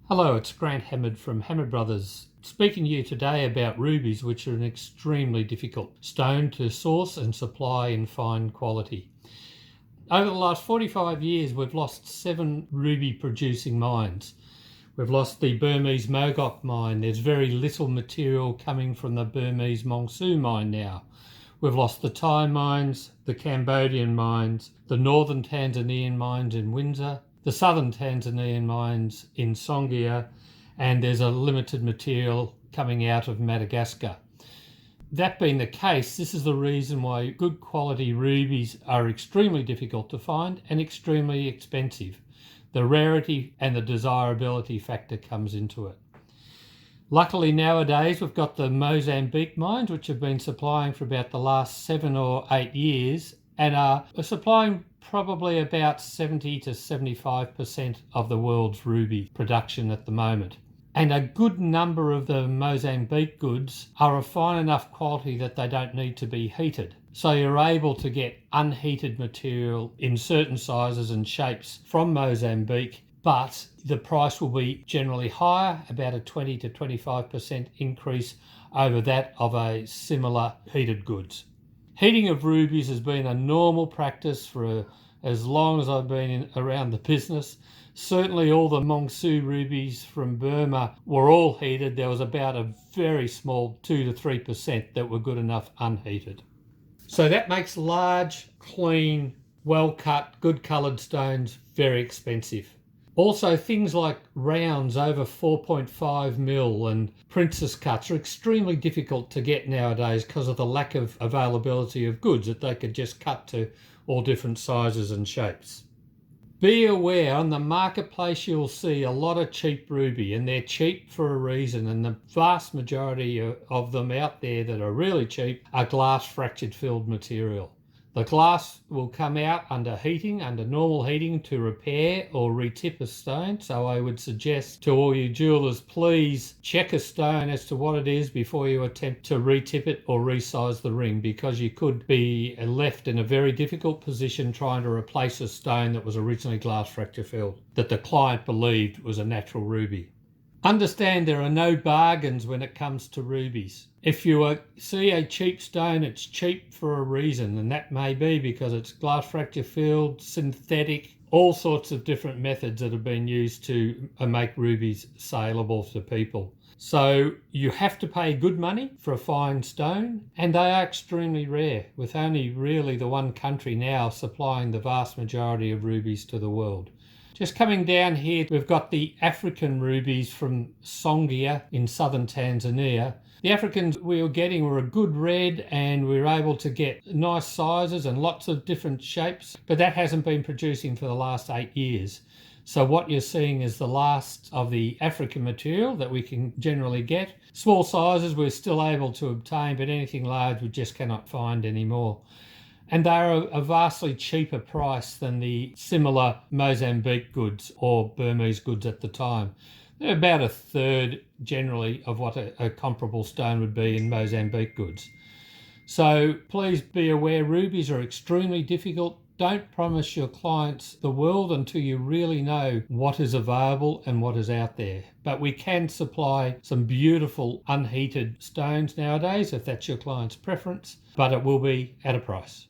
Hello, it's Grant Hamid from Hamid Bros, speaking to you today about rubies, which are an extremely difficult stone to source and supply in fine quality. Over the last 45 years, we've lost 7 ruby producing mines. We've lost the Burmese Mogok mine. There's very little material coming from the Burmese Mongsu mine now. We've lost the Thai mines, the Cambodian mines, the northern Tanzanian mines in Windsor, the southern Tanzanian mines in Songea, and there's a limited material coming out of Madagascar. That being the case, this is the reason why good quality rubies are extremely difficult to find and extremely expensive. The rarity and the desirability factor comes into it. Luckily nowadays we've got the Mozambique mines, which have been supplying for about the last 7 or 8 years and are supplying probably about 70 to 75% of the world's ruby production at the moment. And a good number of the Mozambique goods are of fine enough quality that they don't need to be heated. So you're able to get unheated material in certain sizes and shapes from Mozambique, but the price will be generally higher, about a 20 to 25% increase over that of a similar heated goods. Heating of rubies has been a normal practice for as long as I've been around the business. Certainly all the Mongsu rubies from Burma were all heated. There was about a very small 2 to 3% that were good enough unheated. So that makes large, clean, well-cut, good coloured stones very expensive. Also, things like rounds over 4.5 mil and princess cuts are extremely difficult to get nowadays because of the lack of availability of goods that they could just cut to all different sizes and shapes. Be aware, on the marketplace you'll see a lot of cheap ruby, and they're cheap for a reason, and the vast majority of them out there that are really cheap are glass fractured filled material. The glass will come out under heating, under normal heating, to repair or retip a stone. So I would suggest to all you jewellers, please check a stone as to what it is before you attempt to retip it or resize the ring, because you could be left in a very difficult position trying to replace a stone that was originally glass fracture filled, that the client believed was a natural ruby. Understand there are no bargains when it comes to rubies. If you see a cheap stone, it's cheap for a reason, and that may be because it's glass fracture filled, synthetic, all sorts of different methods that have been used to make rubies saleable to people. So you have to pay good money for a fine stone, and they are extremely rare, with only really the one country now supplying the vast majority of rubies to the world. Just coming down here, we've got the African rubies from Songea in southern Tanzania. The Africans we were getting were a good red, and we were able to get nice sizes and lots of different shapes, but that hasn't been producing for the last 8 years. So what you're seeing is the last of the African material that we can generally get. Small sizes we're still able to obtain, but anything large we just cannot find anymore. And they're a vastly cheaper price than the similar Mozambique goods or Burmese goods at the time. They're about a third generally of what a comparable stone would be in Mozambique goods. So please be aware, rubies are extremely difficult. Don't promise your clients the world until you really know what is available and what is out there. But we can supply some beautiful unheated stones nowadays if that's your client's preference, but it will be at a price.